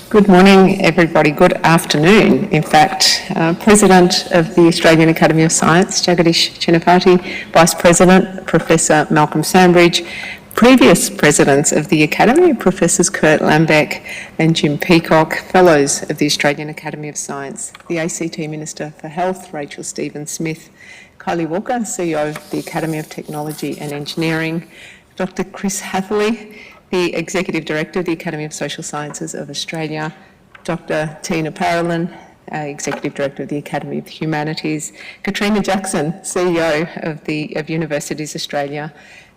Good morning, everybody. Good afternoon, in fact. President of the Australian Academy of Science, Jagadish Chinapati, Vice President, Professor Malcolm Sandbridge, previous presidents of the Academy, Professors Kurt Lambeck and Jim Peacock, Fellows of the Australian Academy of Science, the ACT Minister for Health, Rachel Stephen-Smith, Kylie Walker, CEO of the Academy of Technology and Engineering, Dr. Chris Hatherley, the Executive Director of the Academy of Social Sciences of Australia, Dr. Tina Parolin, Executive Director of the Academy of the Humanities, Katrina Jackson, CEO of Universities Australia,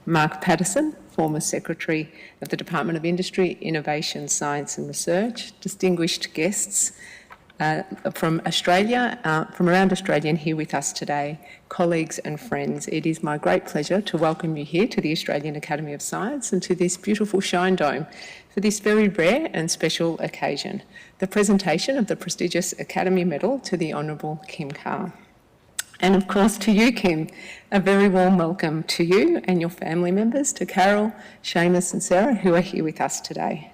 Mark Patterson, former Secretary of the Department of Industry, Innovation, Science and Research, distinguished guests from Australia, from around Australia and here with us today, colleagues and friends. It is my great pleasure to welcome you here to the Australian Academy of Science and to this beautiful Shine Dome for this very rare and special occasion, the presentation of the prestigious Academy Medal to the Honourable Kim Carr. And of course to you, Kim, a very warm welcome to you and your family members, to Carol, Seamus and Sarah, who are here with us today.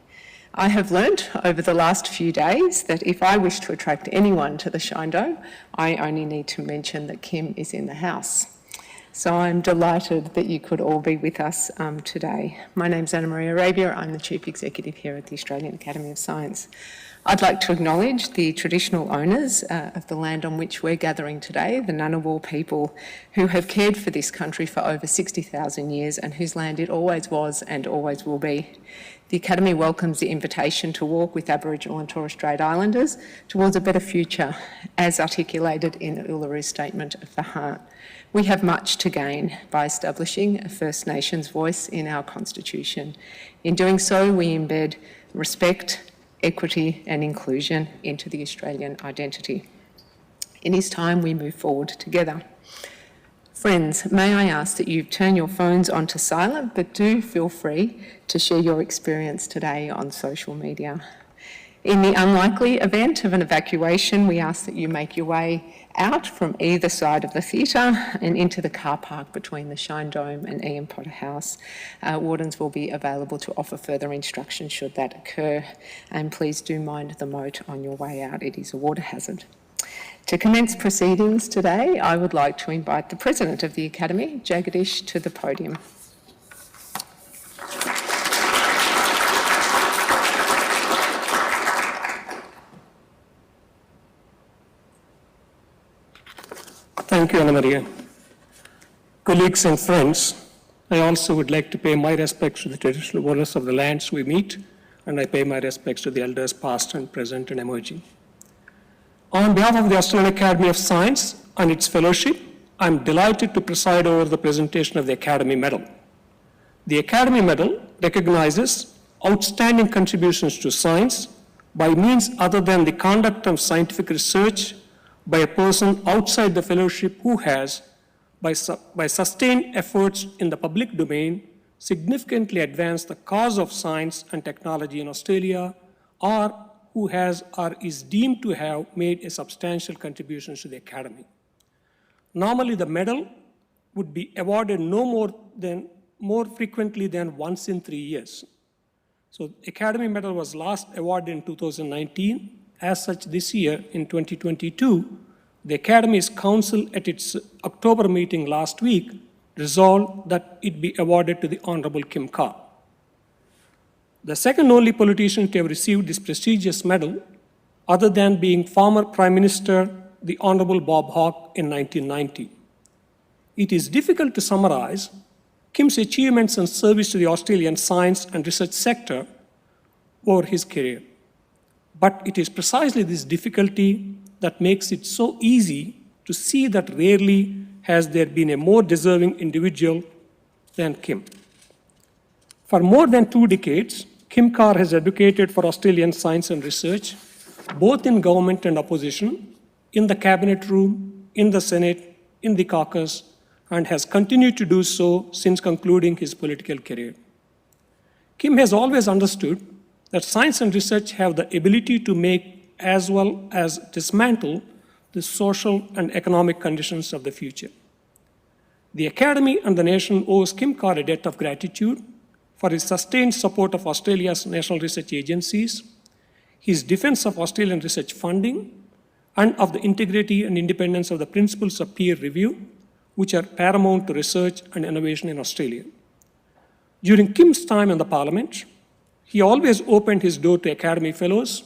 I have learnt over the last few days that if I wish to attract anyone to the Shine Dome, I only need to mention that Kim is in the house. So I'm delighted that you could all be with us today. My name's Anna Maria Arabia. I'm the Chief Executive here at the Australian Academy of Science. I'd like to acknowledge the traditional owners of the land on which we're gathering today, the Ngunnawal people, who have cared for this country for over 60,000 years and whose land it always was and always will be. The Academy welcomes the invitation to walk with Aboriginal and Torres Strait Islanders towards a better future, as articulated in the Uluru Statement of the Heart. We have much to gain by establishing a First Nations voice in our Constitution. In doing so, we embed respect, equity and inclusion into the Australian identity. It is time we move forward together. Friends, may I ask that you turn your phones onto silent, but do feel free to share your experience today on social media. In the unlikely event of an evacuation, we ask that you make your way out from either side of the theatre and into the car park between the Shine Dome and Ian Potter House. Wardens will be available to offer further instruction should that occur. And please do mind the moat on your way out. It is a water hazard. To commence proceedings today, I would like to invite the President of the Academy, Jagadish, to the podium. Thank you, Anna Maria. Colleagues and friends, I also would like to pay my respects to the traditional owners of the lands we meet, and I pay my respects to the elders past and present and emerging. On behalf of the Australian Academy of Science and its fellowship, I'm delighted to preside over the presentation of the Academy Medal. The Academy Medal recognizes outstanding contributions to science by means other than the conduct of scientific research by a person outside the fellowship who has, by sustained efforts in the public domain, significantly advanced the cause of science and technology in Australia, or who has or is deemed to have made a substantial contribution to the Academy. Normally, the medal would be awarded more frequently than once in 3 years. So, Academy Medal was last awarded in 2019. As such, this year, in 2022, the Academy's Council at its October meeting last week resolved that it be awarded to the Honourable Kim Carr. The second only politician to have received this prestigious medal, other than being former Prime Minister, the Honourable Bob Hawke in 1990. It is difficult to summarize Kim's achievements and service to the Australian science and research sector over his career. But it is precisely this difficulty that makes it so easy to see that rarely has there been a more deserving individual than Kim. For more than 2 decades, Kim Carr has advocated for Australian science and research, both in government and opposition, in the cabinet room, in the Senate, in the caucus, and has continued to do so since concluding his political career. Kim has always understood that science and research have the ability to make as well as dismantle the social and economic conditions of the future. The Academy and the nation owes Kim Carr a debt of gratitude for his sustained support of Australia's national research agencies, his defense of Australian research funding, and of the integrity and independence of the principles of peer review, which are paramount to research and innovation in Australia. During Kim's time in the Parliament, he always opened his door to Academy Fellows,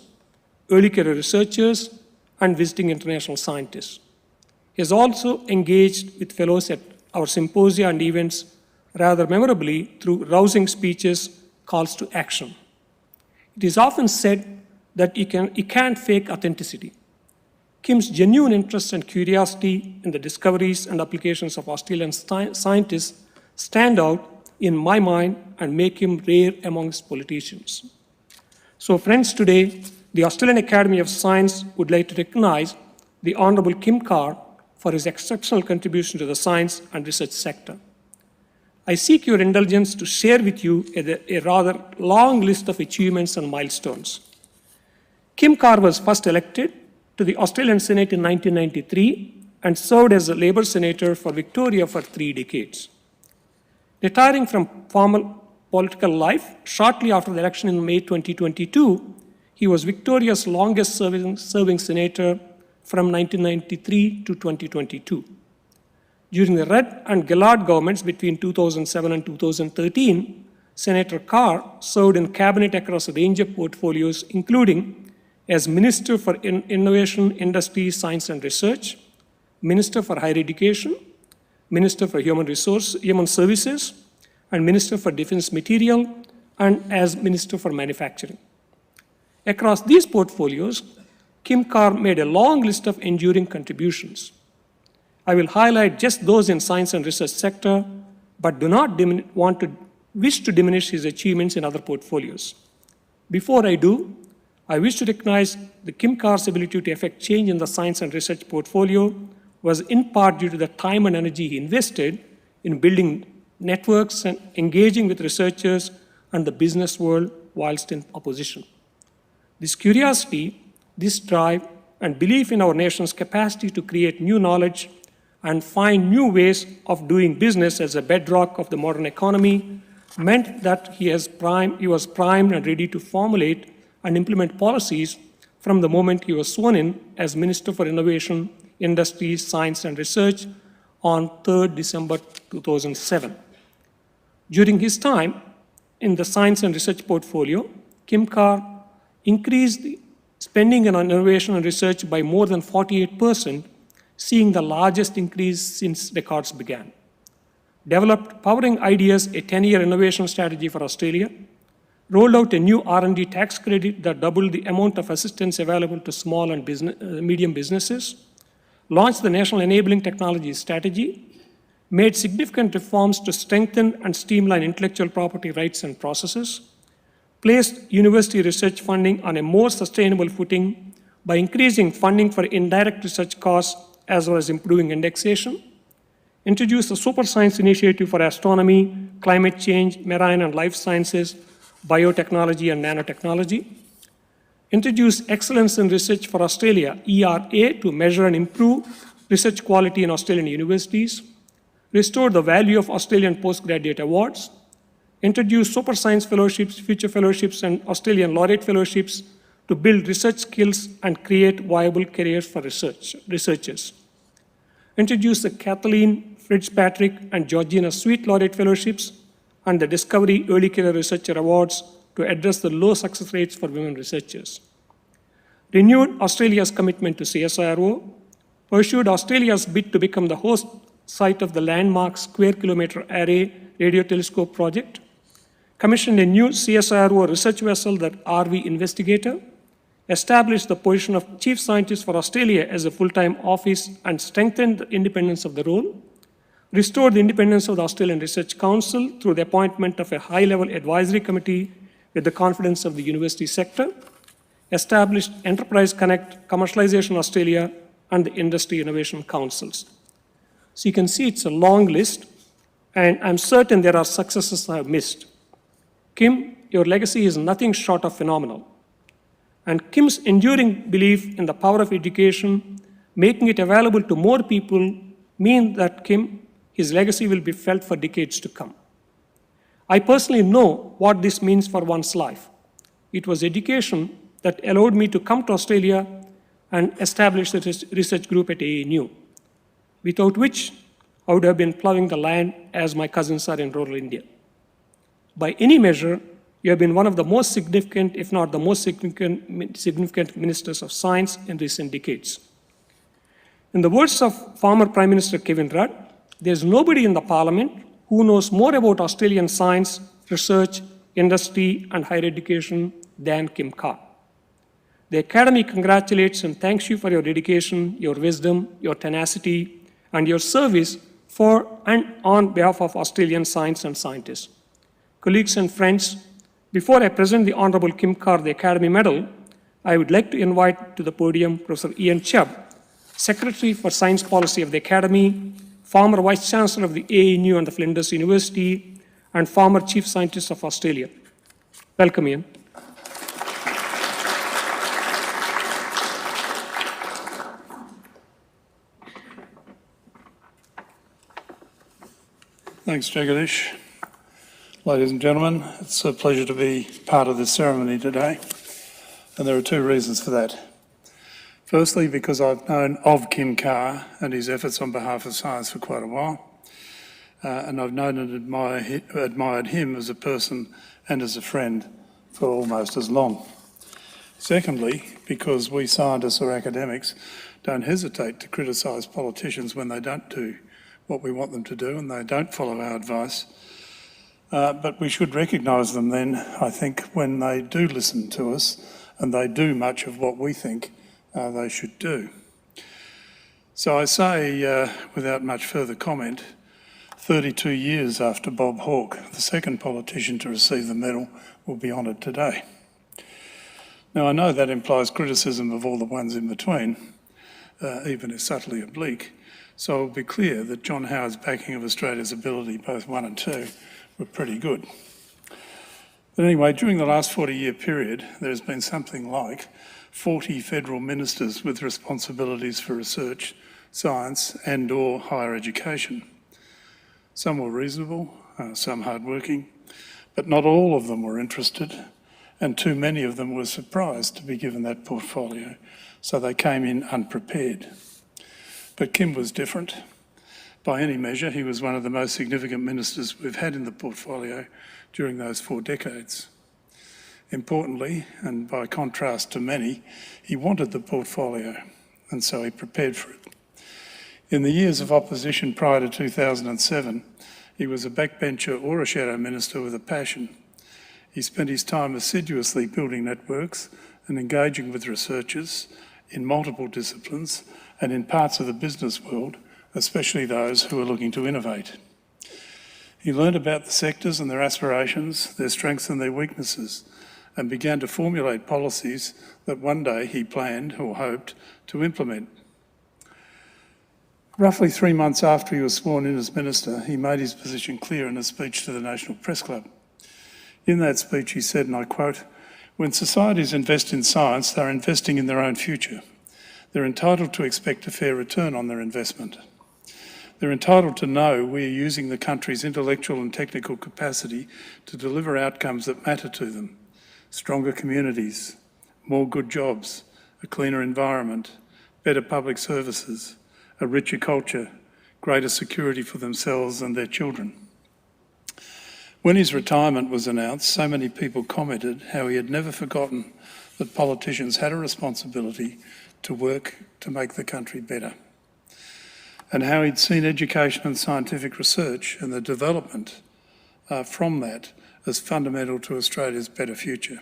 early career researchers, and visiting international scientists. He has also engaged with fellows at our symposia and events rather memorably through rousing speeches, calls to action. It is often said that you can't fake authenticity. Kim's genuine interest and curiosity in the discoveries and applications of Australian scientists stand out in my mind and make him rare amongst politicians. So friends, today, the Australian Academy of Science would like to recognize the Honourable Kim Carr for his exceptional contribution to the science and research sector. I seek your indulgence to share with you a rather long list of achievements and milestones. Kim Carr was first elected to the Australian Senate in 1993 and served as a Labour Senator for Victoria for 3 decades. Retiring from formal political life shortly after the election in May 2022, he was Victoria's longest serving senator from 1993 to 2022. During the Rudd and Gillard governments between 2007 and 2013, Senator Carr served in cabinet across a range of portfolios, including as Minister for Innovation, Industry, Science and Research, Minister for Higher Education, Minister for Human Services, and Minister for Defence Material, and as Minister for Manufacturing. Across these portfolios, Kim Carr made a long list of enduring contributions. I will highlight just those in science and research sector, but do not wish to diminish his achievements in other portfolios. Before I do, I wish to recognize the Kim Carr's ability to effect change in the science and research portfolio was in part due to the time and energy he invested in building networks and engaging with researchers and the business world whilst in opposition. This curiosity, this drive, and belief in our nation's capacity to create new knowledge and find new ways of doing business as a bedrock of the modern economy meant that he was primed and ready to formulate and implement policies from the moment he was sworn in as Minister for Innovation, Industry, Science and Research on 3rd December 2007. During his time in the science and research portfolio, Kim Carr increased the spending on innovation and research by more than 48%, seeing the largest increase since records began. Developed Powering Ideas, a 10-year innovation strategy for Australia, rolled out a new R&D tax credit that doubled the amount of assistance available to small and medium businesses, launched the National Enabling Technology Strategy, made significant reforms to strengthen and streamline intellectual property rights and processes, placed university research funding on a more sustainable footing by increasing funding for indirect research costs as well as improving indexation, introduced a super science initiative for astronomy, climate change, marine and life sciences, biotechnology and nanotechnology, introduced Excellence in Research for Australia, ERA, to measure and improve research quality in Australian universities, restored the value of Australian postgraduate awards, introduced Super Science Fellowships, Future Fellowships, and Australian Laureate Fellowships to build research skills and create viable careers for researchers. Introduced the Kathleen Fitzpatrick and Georgina Sweet Laureate Fellowships and the Discovery Early Career Researcher Awards to address the low success rates for women researchers. Renewed Australia's commitment to CSIRO, pursued Australia's bid to become the host site of the landmark Square Kilometre Array radio telescope project, commissioned a new CSIRO research vessel, the RV Investigator, established the position of Chief Scientist for Australia as a full-time office and strengthened the independence of the role, restored the independence of the Australian Research Council through the appointment of a high-level advisory committee with the confidence of the university sector, established Enterprise Connect, Commercialization Australia, and the Industry Innovation Councils. So you can see it's a long list, and I'm certain there are successes I have missed. Kim, your legacy is nothing short of phenomenal. And Kim's enduring belief in the power of education, making it available to more people, mean that his legacy will be felt for decades to come. I personally know what this means for one's life. It was education that allowed me to come to Australia and establish the research group at ANU, without which I would have been ploughing the land as my cousins are in rural India. By any measure, you have been one of the most significant, if not the most significant ministers of science in recent decades. In the words of former Prime Minister Kevin Rudd, there's nobody in the Parliament who knows more about Australian science, research, industry, and higher education than Kim Carr. The Academy congratulates and thanks you for your dedication, your wisdom, your tenacity, and your service for and on behalf of Australian science and scientists. Colleagues and friends, before I present the Honourable Kim Carr the Academy Medal, I would like to invite to the podium Professor Ian Chubb, Secretary for Science Policy of the Academy, former Vice Chancellor of the ANU and the Flinders University, and former Chief Scientist of Australia. Welcome, Ian. Thanks, Jagadish. Ladies and gentlemen, it's a pleasure to be part of this ceremony today, and there are two reasons for that. Firstly, because I've known of Kim Carr and his efforts on behalf of science for quite a while, and I've known and admired him as a person and as a friend for almost as long. Secondly, because we scientists or academics don't hesitate to criticise politicians when they don't do what we want them to do and they don't follow our advice. But we should recognise them then, I think, when they do listen to us and they do much of what we think they should do. So I say, without much further comment, 32 years after Bob Hawke, the second politician to receive the medal, will be honoured today. Now, I know that implies criticism of all the ones in between, even if subtly oblique, so it will be clear that John Howard's backing of Australia's ability, both 1 and 2, were pretty good. But anyway, during the last 40-year period, there has been something like 40 federal ministers with responsibilities for research, science and/or higher education. Some were reasonable, some hard-working, but not all of them were interested, and too many of them were surprised to be given that portfolio, so they came in unprepared. But Kim was different. By any measure, he was one of the most significant ministers we've had in the portfolio during those 4 decades. Importantly, and by contrast to many, he wanted the portfolio, and so he prepared for it. In the years of opposition prior to 2007, he was a backbencher or a shadow minister with a passion. He spent his time assiduously building networks and engaging with researchers in multiple disciplines and in parts of the business world, especially those who are looking to innovate. He learned about the sectors and their aspirations, their strengths and their weaknesses, and began to formulate policies that one day he planned or hoped to implement. Roughly 3 months after he was sworn in as minister, he made his position clear in a speech to the National Press Club. In that speech he said, and I quote, "When societies invest in science, they're investing in their own future. They're entitled to expect a fair return on their investment. They're entitled to know we are using the country's intellectual and technical capacity to deliver outcomes that matter to them. Stronger communities, more good jobs, a cleaner environment, better public services, a richer culture, greater security for themselves and their children." When his retirement was announced, so many people commented how he had never forgotten that politicians had a responsibility to work to make the country better, and how he'd seen education and scientific research and the development from that as fundamental to Australia's better future.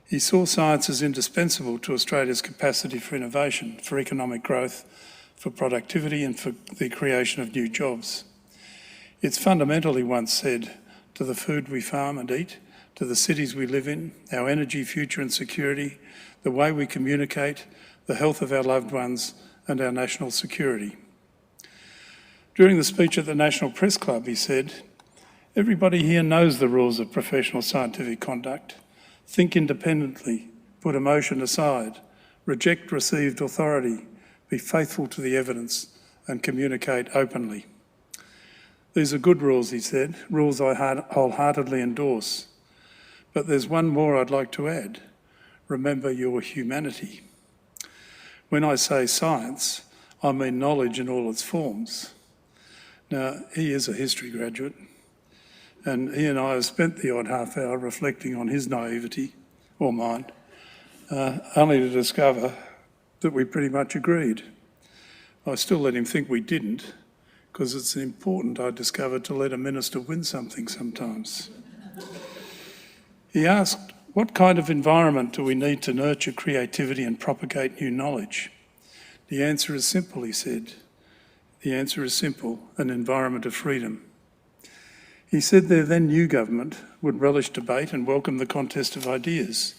He saw science as indispensable to Australia's capacity for innovation, for economic growth, for productivity and for the creation of new jobs. It's fundamental, he once said, to the food we farm and eat, to the cities we live in, our energy future and security, the way we communicate, the health of our loved ones and our national security. During the speech at the National Press Club, he said, "Everybody here knows the rules of professional scientific conduct. Think independently, put emotion aside, reject received authority, be faithful to the evidence and communicate openly." These are good rules, he said, rules I wholeheartedly endorse. But there's one more I'd like to add. remember your humanity. When I say science, I mean knowledge in all its forms. Now, he is a history graduate, and he and I have spent the odd half hour reflecting on his naivety, or mine, only to discover that we pretty much agreed. I still let him think we didn't, because it's important, I discovered, to let a minister win something sometimes. He asked, what kind of environment do we need to nurture creativity and propagate new knowledge? The answer is simple, he said. The answer is simple, an environment of freedom. He said their then new government would relish debate and welcome the contest of ideas.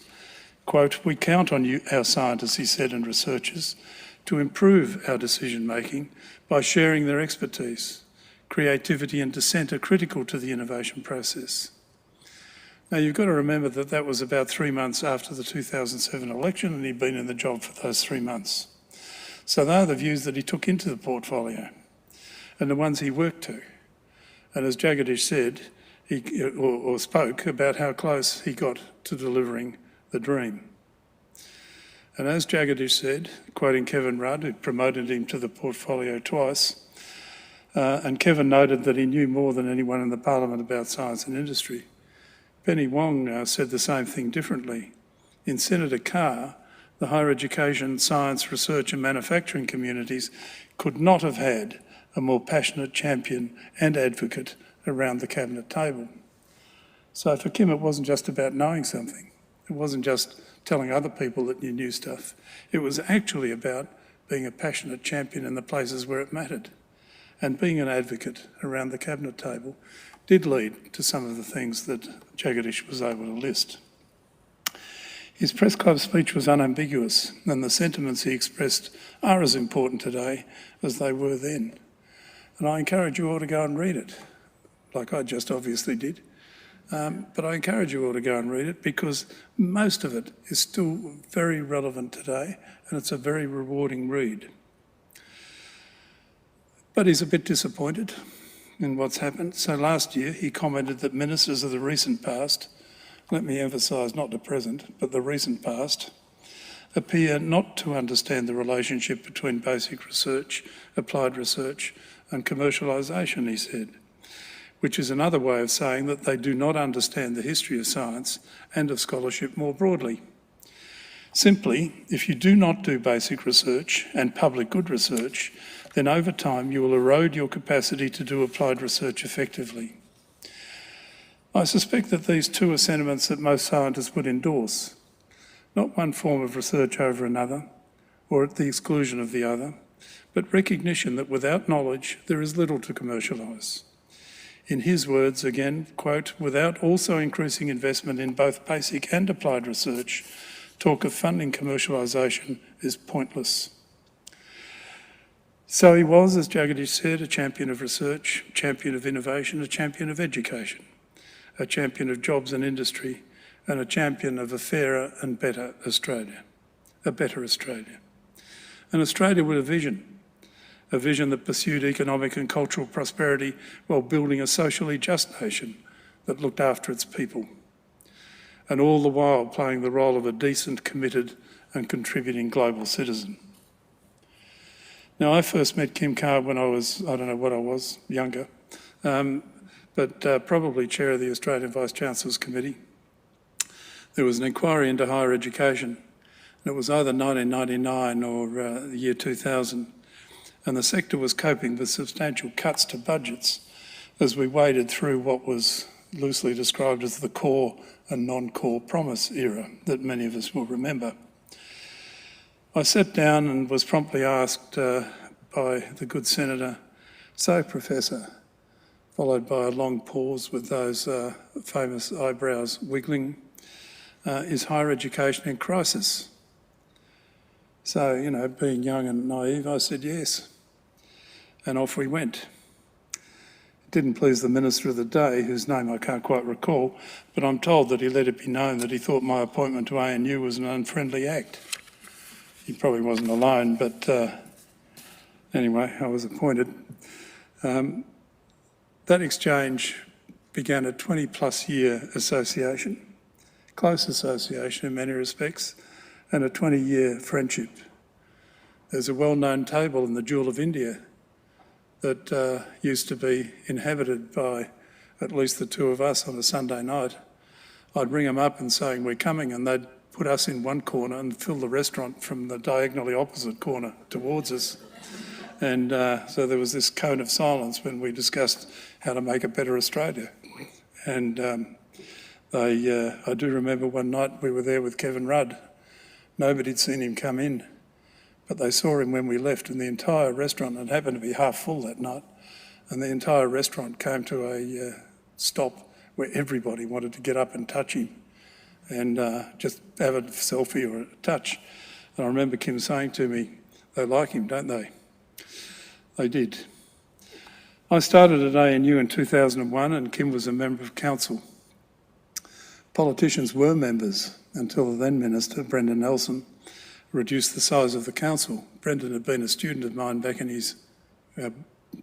Quote, we count on you, our scientists, he said, and researchers, to improve our decision-making by sharing their expertise. Creativity and dissent are critical to the innovation process. Now, you've got to remember that that was about 3 months after the 2007 election, and he'd been in the job for those 3 months. So they are the views that he took into the portfolio and the ones he worked to. And as Jagadish said, or spoke about how close he got to delivering the dream. And as Jagadish said, quoting Kevin Rudd, who promoted him to the portfolio twice, and Kevin noted that he knew more than anyone in the parliament about science and industry. Penny Wong said the same thing differently. In Senator Carr, the higher education, science, research and manufacturing communities could not have had a more passionate champion and advocate around the cabinet table. So for Kim, it wasn't just about knowing something. It wasn't just telling other people that you knew stuff. It was actually about being a passionate champion in the places where it mattered. And being an advocate around the cabinet table did lead to some of the things that Jagadish was able to list. His press club speech was unambiguous, and the sentiments he expressed are as important today as they were then. And I encourage you all to go and read it, like I just obviously did. But I encourage you all to go and read it because most of it is still very relevant today, and it's a very rewarding read. But he's a bit disappointed in what's happened. So last year he commented that ministers of the recent past, let me emphasise not the present, but the recent past, appear not to understand the relationship between basic research, applied research and commercialisation, he said, which is another way of saying that they do not understand the history of science and of scholarship more broadly. Simply, if you do not do basic research and public good research, then over time you will erode your capacity to do applied research effectively. I suspect that these two are sentiments that most scientists would endorse, not one form of research over another, or at the exclusion of the other, but recognition that without knowledge there is little to commercialise. In his words, again, quote, without also increasing investment in both basic and applied research, talk of funding commercialisation is pointless. So he was, as Jagadish said, a champion of research, a champion of innovation, a champion of education, a champion of jobs and industry, and a champion of a fairer and better Australia, a better Australia. An Australia with a vision that pursued economic and cultural prosperity while building a socially just nation that looked after its people, and all the while playing the role of a decent, committed and contributing global citizen. Now, I first met Kim Carr when I was, I don't know what I was, younger, but probably chair of the Australian Vice-Chancellors Committee. There was an inquiry into higher education, and it was either 1999 or the year 2000, and the sector was coping with substantial cuts to budgets as we waded through what was loosely described as the core and non-core promise era that many of us will remember. I sat down and was promptly asked by the good senator, "So, Professor," followed by a long pause with those famous eyebrows wiggling, "is higher education in crisis?" So, you know, being young and naive, I said yes. And off we went. It didn't please the Minister of the day, whose name I can't quite recall, but I'm told that he let it be known that he thought my appointment to ANU was an unfriendly act. He probably wasn't alone, but anyway, I was appointed. That exchange began a 20-plus year association, close association in many respects, and a 20-year friendship. There's a well-known table in the Jewel of India that used to be inhabited by at least the two of us on a Sunday night. I'd ring them up and saying we're coming, and they'd put us in one corner and fill the restaurant from the diagonally opposite corner towards us. And so there was this cone of silence when we discussed how to make a better Australia. And I do remember one night we were there with Kevin Rudd. Nobody'd seen him come in, but they saw him when we left, and the entire restaurant, it happened to be half full that night, and the entire restaurant came to a stop where everybody wanted to get up and touch him and just have a selfie or a touch. And I remember Kim saying to me, they like him, don't they? They did. I started at ANU in 2001 and Kim was a member of council. Politicians were members until the then Minister, Brendan Nelson, reduced the size of the council. Brendan had been a student of mine back in his,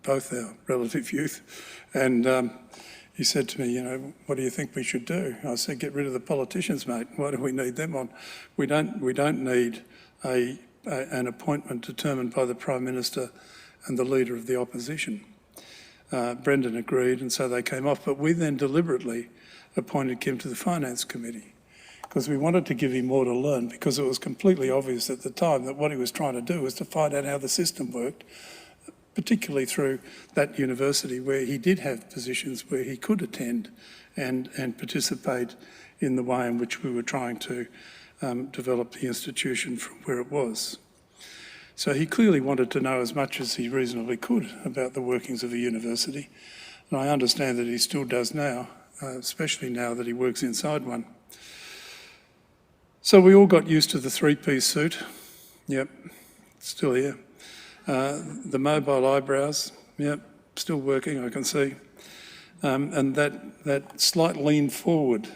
both our relative youth, and he said to me, you know, what do you think we should do? I said, get rid of the politicians, mate. Why do we need them on? We don't need an appointment determined by the Prime Minister and the Leader of the Opposition. Brendan agreed, and so they came off. But we then deliberately appointed Kim to the Finance Committee because we wanted to give him more to learn, because it was completely obvious at the time that what he was trying to do was to find out how the system worked, particularly through that university where he did have positions where he could attend and participate in the way in which we were trying to develop the institution from where it was. So he clearly wanted to know as much as he reasonably could about the workings of a university, and I understand that he still does now, especially now that he works inside one. So we all got used to the three-piece suit. Yep, still here. The mobile eyebrows, yep, still working, I can see. And that slight lean forward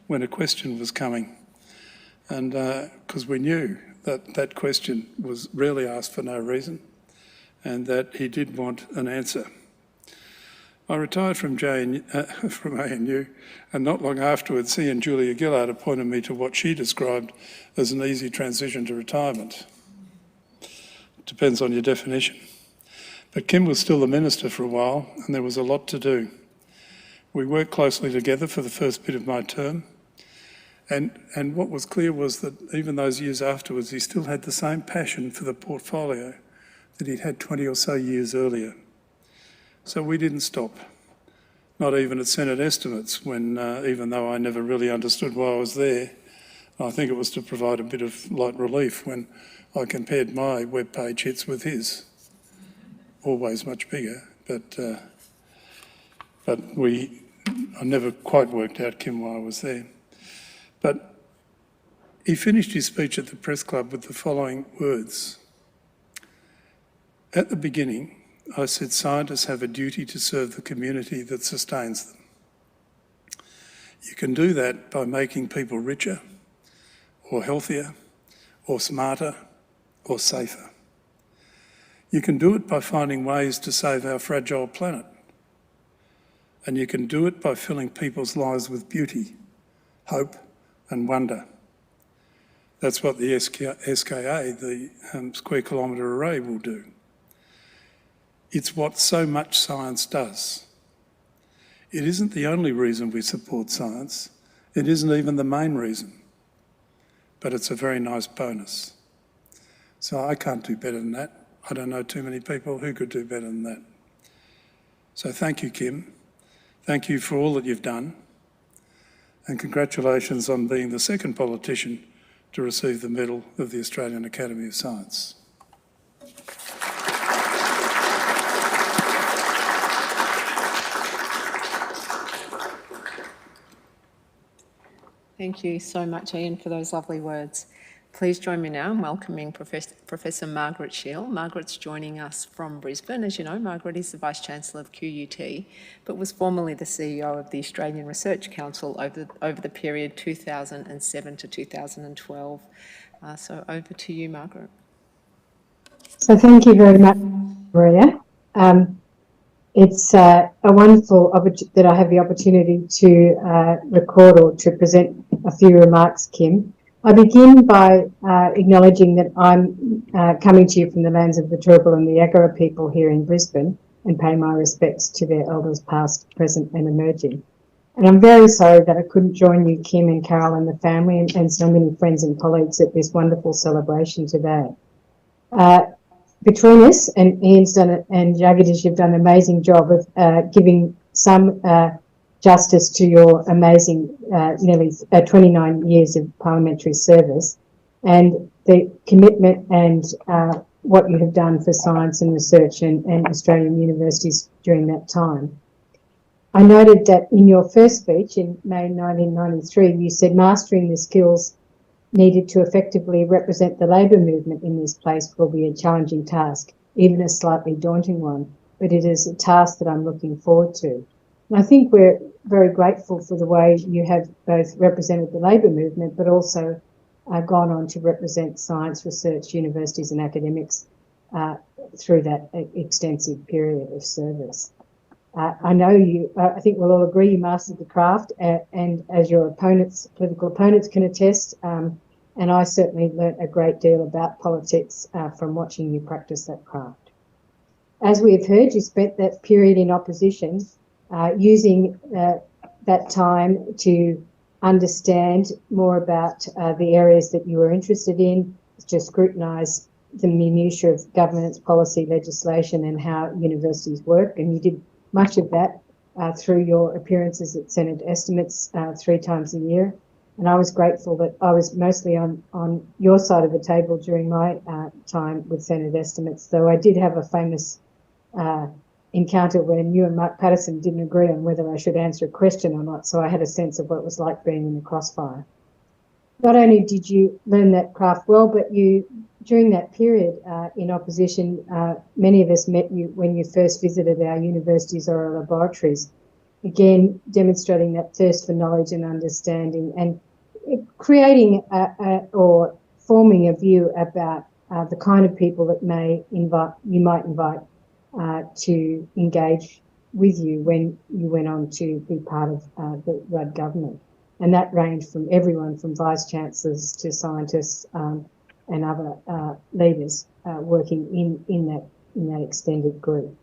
when a question was coming. And because we knew that that question was rarely asked for no reason and that he did want an answer. I retired from ANU, and not long afterwards he and Julia Gillard appointed me to what she described as an easy transition to retirement. Depends on your definition. But Kim was still the Minister for a while and there was a lot to do. We worked closely together for the first bit of my term, and what was clear was that even those years afterwards he still had the same passion for the portfolio that he'd had 20 or so years earlier. So we didn't stop, not even at Senate estimates, when even though I never really understood why I was there, I think it was to provide a bit of light relief when I compared my webpage hits with his. Always much bigger, but I never quite worked out Kim while I was there. But he finished his speech at the press club with the following words. At the beginning, I said scientists have a duty to serve the community that sustains them. You can do that by making people richer, or healthier, or smarter, or safer. You can do it by finding ways to save our fragile planet. And you can do it by filling people's lives with beauty, hope, and wonder. That's what the SKA, the Square Kilometre Array, will do. It's what so much science does. It isn't the only reason we support science. It isn't even the main reason. But it's a very nice bonus. So I can't do better than that. I don't know too many people who could do better than that. So thank you, Kim. Thank you for all that you've done. And congratulations on being the second politician to receive the Medal of the Australian Academy of Science. Thank you so much, Ian, for those lovely words. Please join me now in welcoming Professor Margaret Shiel. Margaret's joining us from Brisbane. As you know, Margaret is the Vice-Chancellor of QUT, but was formerly the CEO of the Australian Research Council over the period 2007 to 2012. So over to you, Margaret. So thank you very much, Maria. It's a wonderful that I have the opportunity to record or to present a few remarks, Kim. I begin by acknowledging that I'm coming to you from the lands of the Turrbal and the Yagara people here in Brisbane and pay my respects to their elders past, present and emerging. And I'm very sorry that I couldn't join you, Kim and Carol and the family and so many friends and colleagues at this wonderful celebration today. Between us, and Ian's done it, and Jagadish, you've done an amazing job of giving some justice to your amazing nearly 29 years of parliamentary service and the commitment and what you have done for science and research and Australian universities during that time. I noted that in your first speech in May 1993, you said mastering the skills needed to effectively represent the labour movement in this place will be a challenging task, even a slightly daunting one, but it is a task that I'm looking forward to. And I think we're very grateful for the way you have both represented the labour movement, but also gone on to represent science, research, universities and academics through that extensive period of service. I know you, I think we'll all agree you mastered the craft and as your political opponents can attest, and I certainly learnt a great deal about politics from watching you practice that craft. As we have heard, you spent that period in opposition using that time to understand more about the areas that you were interested in, to scrutinise the minutiae of governance, policy, legislation and how universities work, and you did much of that through your appearances at Senate estimates 3 times a year. And I was grateful that I was mostly on your side of the table during my time with Senate estimates, though I did have a famous encounter when you and Mark Patterson didn't agree on whether I should answer a question or not, so I had a sense of what it was like being in the crossfire. Not only did you learn that craft well, but you, during that period in opposition, many of us met you when you first visited our universities or our laboratories, again demonstrating that thirst for knowledge and understanding and creating or forming a view about the kind of people that you might invite to engage with you when you went on to be part of the Rudd government. And that ranged from everyone from vice-chancellors to scientists and other leaders working in that extended group.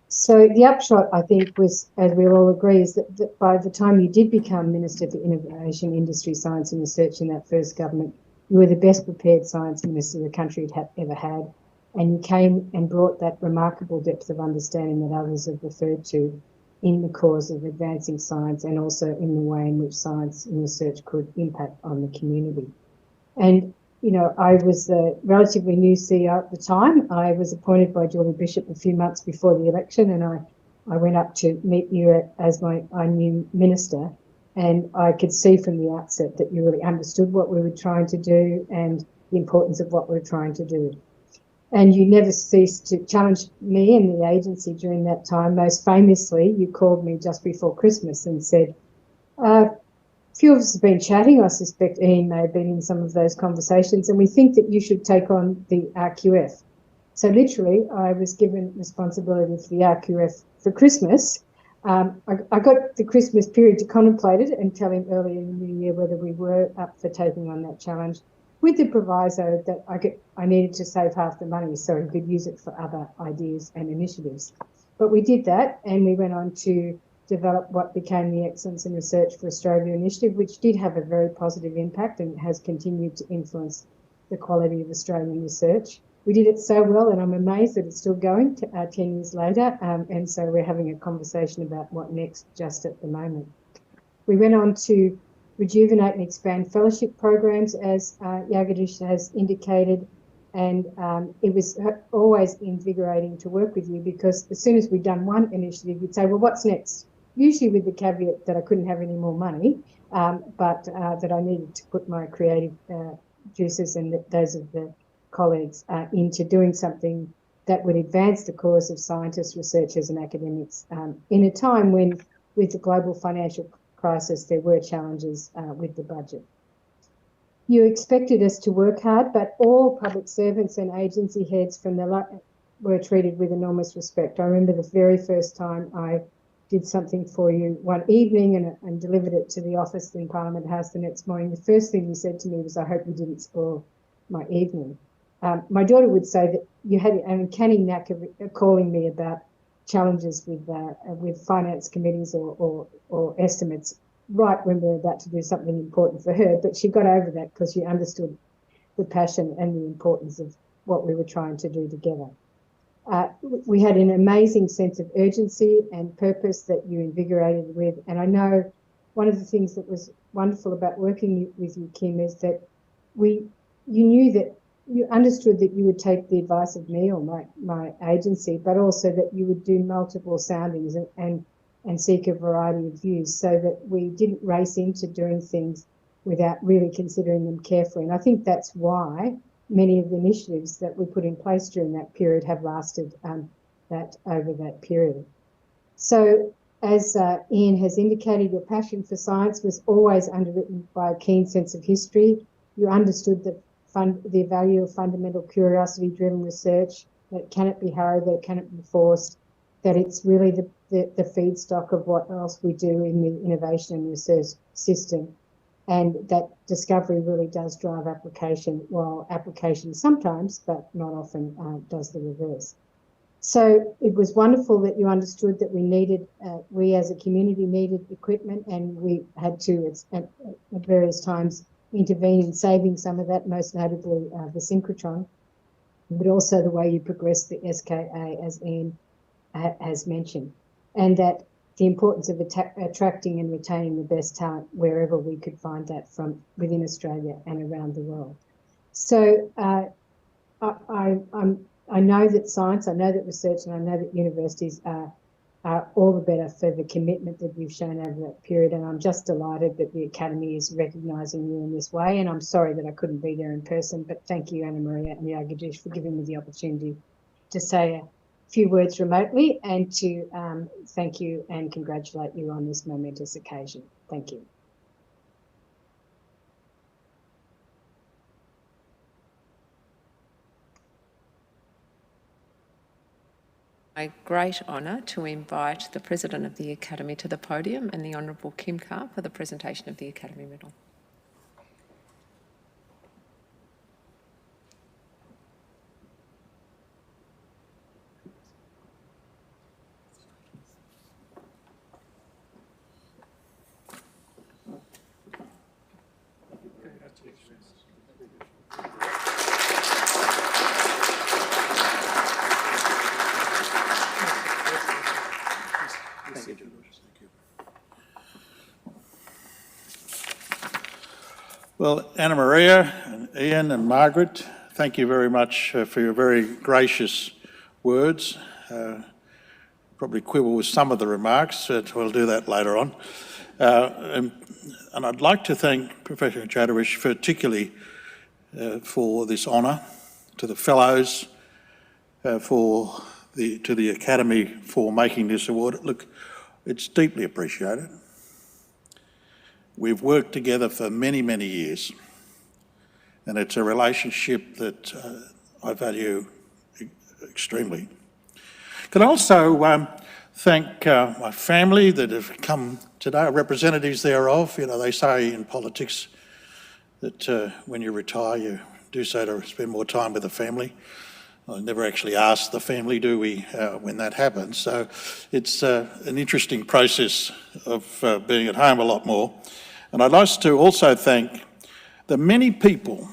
So the upshot, I think, was, as we'll all agree, is that by the time you did become Minister for Innovation, Industry, Science and Research in that first government, you were the best prepared science minister the country had ever had, and you came and brought that remarkable depth of understanding that others have referred to in the cause of advancing science and also in the way in which science and research could impact on the community. And, you know, I was a relatively new CEO at the time. I was appointed by Julie Bishop a few months before the election, and I went up to meet you as my new minister, and I could see from the outset that you really understood what we were trying to do and the importance of what we were trying to do. And you never ceased to challenge me and the agency during that time. Most famously, you called me just before Christmas and said, a few of us have been chatting, I suspect Ian may have been in some of those conversations, and we think that you should take on the RQF. So literally, I was given responsibility for the RQF for Christmas. I got the Christmas period to contemplate it and tell him early in the new year whether we were up for taking on that challenge, with the proviso that I needed to save half the money so he could use it for other ideas and initiatives. But we did that, and we went on to develop what became the Excellence in Research for Australia initiative, which did have a very positive impact and has continued to influence the quality of Australian research. We did it so well, and I'm amazed that it's still going 10 years later, and so we're having a conversation about what next just at the moment. We went on to rejuvenate and expand fellowship programs, as Jagadish has indicated, and it was always invigorating to work with you, because as soon as we'd done one initiative, you'd say, well, what's next? Usually with the caveat that I couldn't have any more money, but that I needed to put my creative juices and those of the colleagues into doing something that would advance the cause of scientists, researchers and academics in a time when, with the global financial crisis, there were challenges with the budget. You expected us to work hard, but all public servants and agency heads, from the were treated with enormous respect. I remember the very first time I did something for you one evening and delivered it to the office in Parliament House the next morning. The first thing you said to me was, "I hope you didn't spoil my evening." My daughter would say that you had an uncanny knack of calling me about challenges with finance committees or estimates right when we were about to do something important for her, but she got over that because she understood the passion and the importance of what we were trying to do together. We had an amazing sense of urgency and purpose that you invigorated with. And I know one of the things that was wonderful about working with you, Kim, is that you knew that you understood that you would take the advice of me or my agency, but also that you would do multiple soundings and seek a variety of views so that we didn't race into doing things without really considering them carefully. And I think that's why many of the initiatives that we put in place during that period have lasted over that period. So as Ian has indicated, your passion for science was always underwritten by a keen sense of history. You understood the value of fundamental curiosity-driven research, that it cannot be hurried, that it cannot be forced, that it's really the feedstock of what else we do in the innovation and research system. And that discovery really does drive application, while application sometimes, but not often, does the reverse. So it was wonderful that you understood that we as a community needed equipment, and we had to at various times intervene in saving some of that, most notably the synchrotron, but also the way you progressed the SKA, as Ian has mentioned, and that the importance of attracting and retaining the best talent wherever we could find that from within Australia and around the world. So I know that science, I know that research, and I know that universities are all the better for the commitment that you've shown over that period. And I'm just delighted that the Academy is recognising you in this way. And I'm sorry that I couldn't be there in person, but thank you, Anna Maria and Jagadish, for giving me the opportunity to say a few words remotely and to thank you and congratulate you on this momentous occasion. Thank you. My great honour to invite the President of the Academy to the podium and the Honourable Kim Carr for the presentation of the Academy Medal. Well, Anna Maria and Ian and Margaret, thank you very much for your very gracious words. Probably quibble with some of the remarks, but we'll do that later on. And I'd like to thank Professor Jadowich particularly for this honour, to the fellows, to the Academy for making this award. Look, it's deeply appreciated. We've worked together for many, many years, and it's a relationship that I value extremely. Can I also thank my family that have come today, representatives thereof. You know, they say in politics that when you retire, you do so to spend more time with the family. I never actually ask the family, do we, when that happens. So it's an interesting process of being at home a lot more. And I'd like to also thank the many people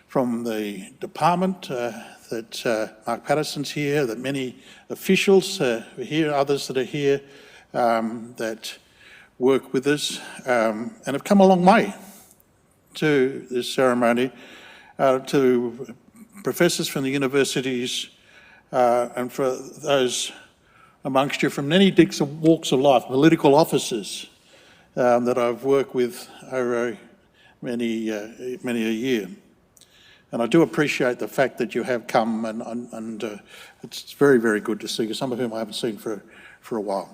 from the department that Mark Patterson's here, that many officials are here, others that are here that work with us and have come a long way to this ceremony, to professors from the universities and for those amongst you from many walks of life, political officers that I've worked with over many a year. And I do appreciate the fact that you have come and it's very, very good to see you, some of whom I haven't seen for a while.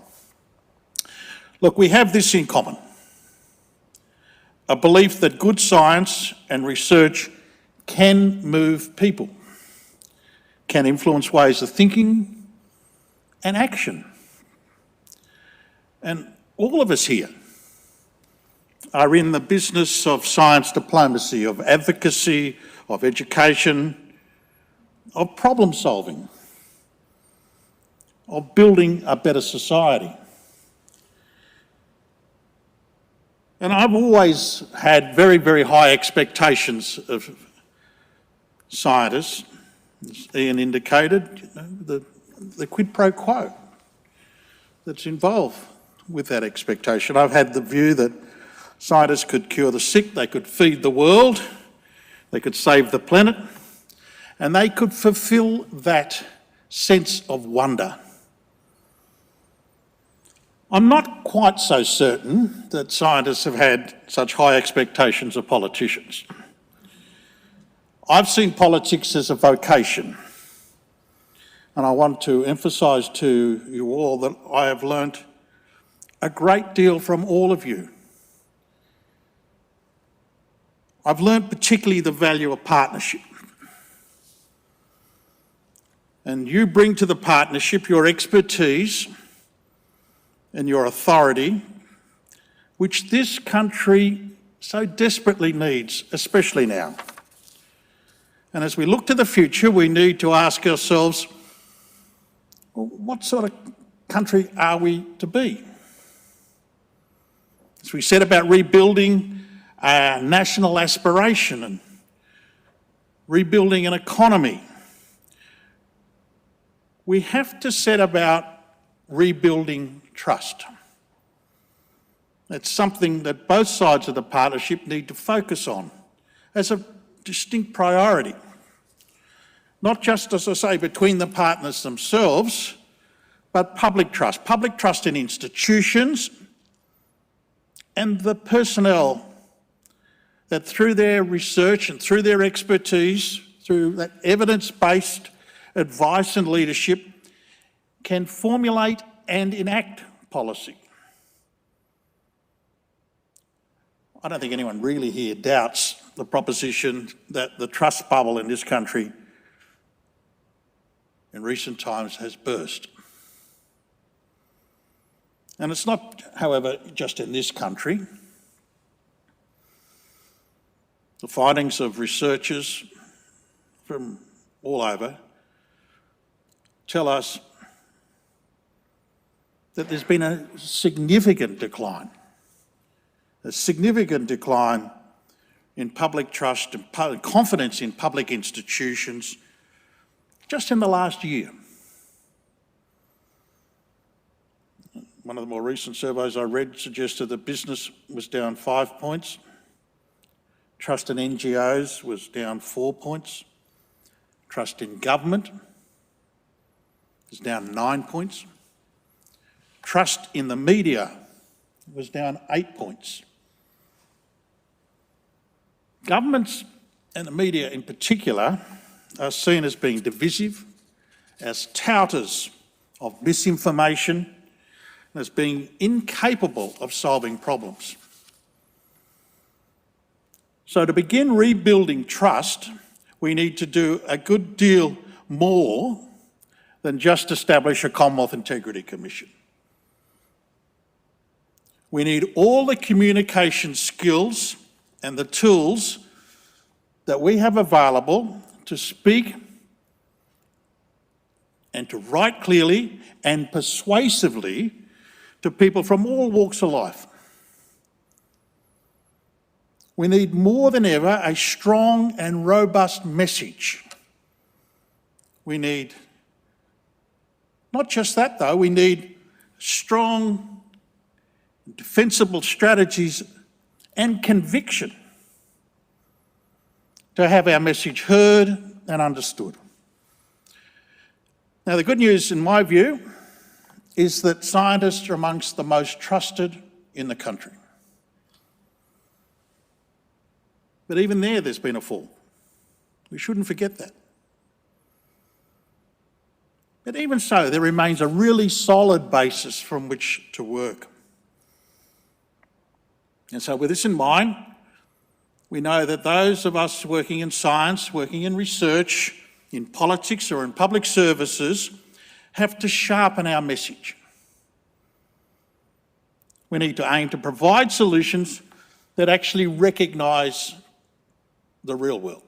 Look, we have this in common, a belief that good science and research can move people. can influence ways of thinking and action. And all of us here are in the business of science diplomacy, of advocacy, of education, of problem solving, of building a better society. And I've always had very, very high expectations of scientists. As Ian indicated, the quid pro quo that's involved with that expectation. I've had the view that scientists could cure the sick, they could feed the world, they could save the planet, and they could fulfil that sense of wonder. I'm not quite so certain that scientists have had such high expectations of politicians. I've seen politics as a vocation, and I want to emphasise to you all that I have learnt a great deal from all of you. I've learnt particularly the value of partnership. And you bring to the partnership your expertise and your authority, which this country so desperately needs, especially now. And as we look to the future, we need to ask ourselves, well, what sort of country are we to be? As we set about rebuilding our national aspiration and rebuilding an economy, we have to set about rebuilding trust. It's something that both sides of the partnership need to focus on as a distinct priority. Not just, as I say, between the partners themselves, but public trust in institutions and the personnel that through their research and through their expertise, through that evidence-based advice and leadership, can formulate and enact policy. I don't think anyone really here doubts the proposition that the trust bubble in this country in recent times has burst. And it's not, however, just in this country. The findings of researchers from all over tell us that there's been a significant decline in public trust and confidence in public institutions just in the last year. One of the more recent surveys I read suggested that business was down 5 points, trust in NGOs was down 4 points, trust in government is down 9 points, trust in the media was down 8 points. Governments and the media in particular are seen as being divisive, as touters of misinformation, and as being incapable of solving problems. So to begin rebuilding trust, we need to do a good deal more than just establish a Commonwealth Integrity Commission. We need all the communication skills and the tools that we have available to speak and to write clearly and persuasively to people from all walks of life. We need more than ever a strong and robust message. We need, not just that though, we need strong, defensible strategies and conviction to have our message heard and understood. Now, the good news, in my view, is that scientists are amongst the most trusted in the country. But even there's been a fall. We shouldn't forget that. But even so, there remains a really solid basis from which to work. And so with this in mind, we know that those of us working in science, working in research, in politics or in public services have to sharpen our message. We need to aim to provide solutions that actually recognise the real world,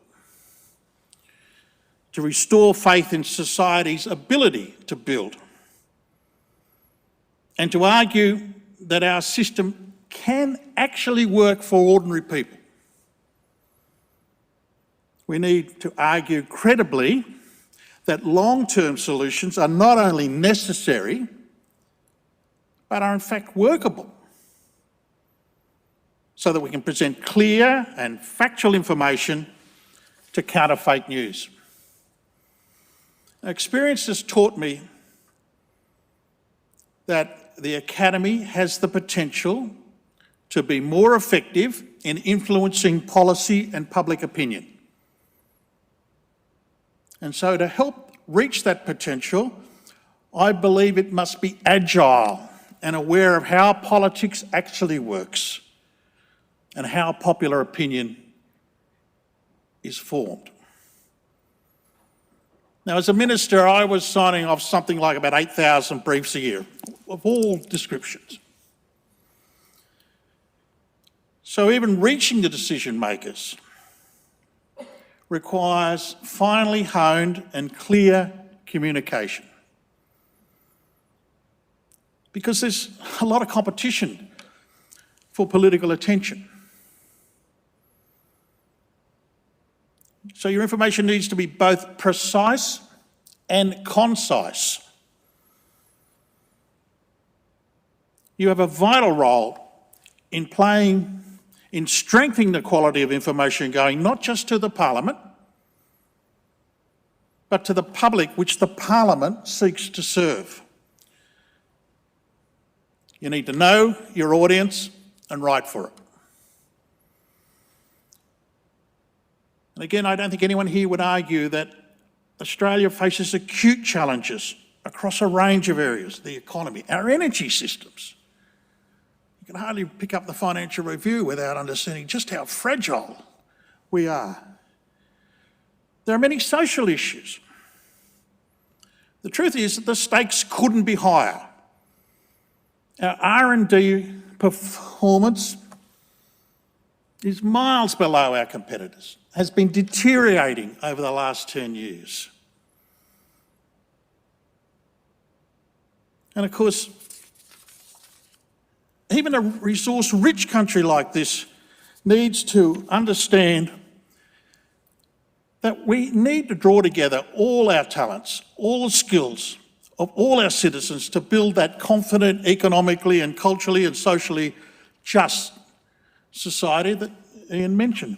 to restore faith in society's ability to build, and to argue that our system can actually work for ordinary people. We need to argue credibly that long-term solutions are not only necessary, but are in fact workable, so that we can present clear and factual information to counter fake news. Experience has taught me that the Academy has the potential to be more effective in influencing policy and public opinion. And so to help reach that potential, I believe it must be agile and aware of how politics actually works and how popular opinion is formed. Now, as a minister, I was signing off something like about 8,000 briefs a year of all descriptions. So even reaching the decision makers requires finely honed and clear communication, because there's a lot of competition for political attention. So your information needs to be both precise and concise. You have a vital role in strengthening the quality of information going not just to the Parliament, but to the public which the Parliament seeks to serve. You need to know your audience and write for it. And again, I don't think anyone here would argue that Australia faces acute challenges across a range of areas: the economy, our energy systems. You can hardly pick up the Financial Review without understanding just how fragile we are. There are many social issues. The truth is that the stakes couldn't be higher. Our R&D performance is miles below our competitors, has been deteriorating over the last 10 years. And of course, even a resource-rich country like this needs to understand that we need to draw together all our talents, all the skills of all our citizens to build that confident, economically and culturally and socially just society that Ian mentioned.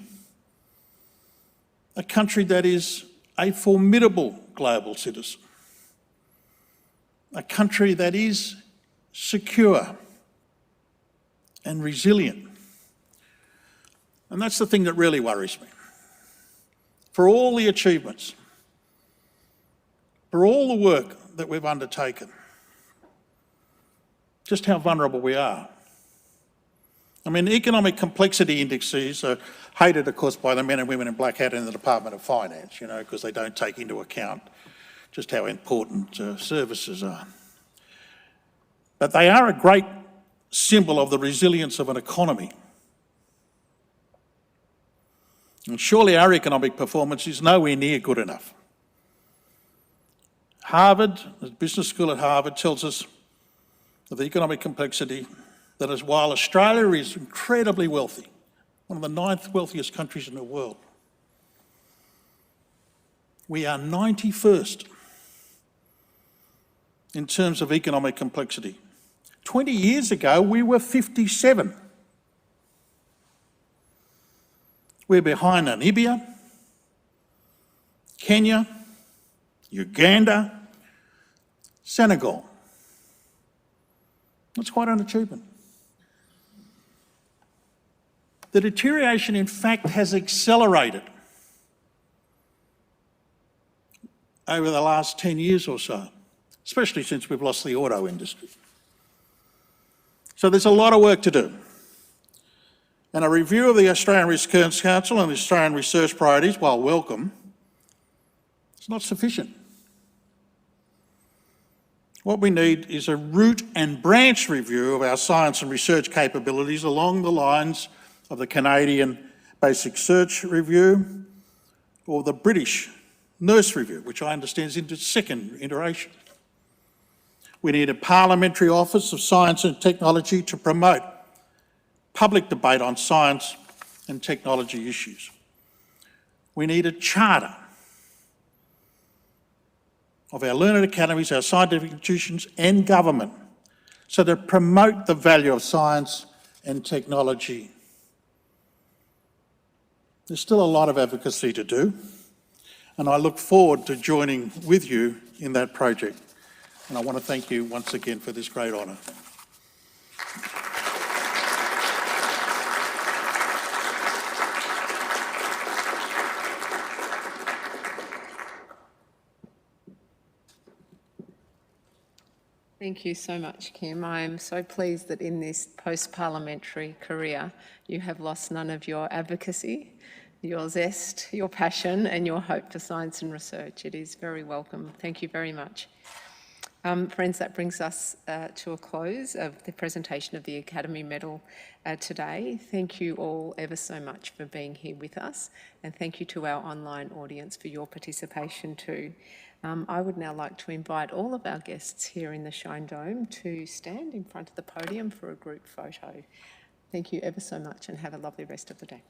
A country that is a formidable global citizen. A country that is secure and resilient. And that's the thing that really worries me. For all the achievements, for all the work that we've undertaken, just how vulnerable we are. I mean, economic complexity indexes are hated, of course, by the men and women in black hat in the Department of Finance, you know, because they don't take into account just how important services are. But they are a great symbol of the resilience of an economy. And surely our economic performance is nowhere near good enough. Harvard, the business school at Harvard, tells us of the economic complexity that is, while Australia is incredibly wealthy, one of the 9th wealthiest countries in the world, we are 91st in terms of economic complexity. 20 years ago, we were 57. We're behind Namibia, Kenya, Uganda, Senegal. That's quite an achievement. The deterioration, in fact, has accelerated over the last 10 years or so, especially since we've lost the auto industry. So there's a lot of work to do. And a review of the Australian Research Council and the Australian research priorities, while welcome, It's not sufficient. What we need is a root and branch review of our science and research capabilities along the lines of the Canadian Basic Search Review or the British Nurse Review, which I understand is into second iteration. We need a Parliamentary Office of Science and Technology to promote public debate on science and technology issues. We need a charter of our learned academies, our scientific institutions and government so to promote the value of science and technology. There's still a lot of advocacy to do, and I look forward to joining with you in that project. And I want to thank you once again for this great honour. Thank you so much, Kim. I am so pleased that in this post-parliamentary career, you have lost none of your advocacy, your zest, your passion, and your hope for science and research. It is very welcome. Thank you very much. Friends, that brings us to a close of the presentation of the Academy Medal today. Thank you all ever so much for being here with us, and thank you to our online audience for your participation too. I would now like to invite all of our guests here in the Shine Dome to stand in front of the podium for a group photo. Thank you ever so much and have a lovely rest of the day.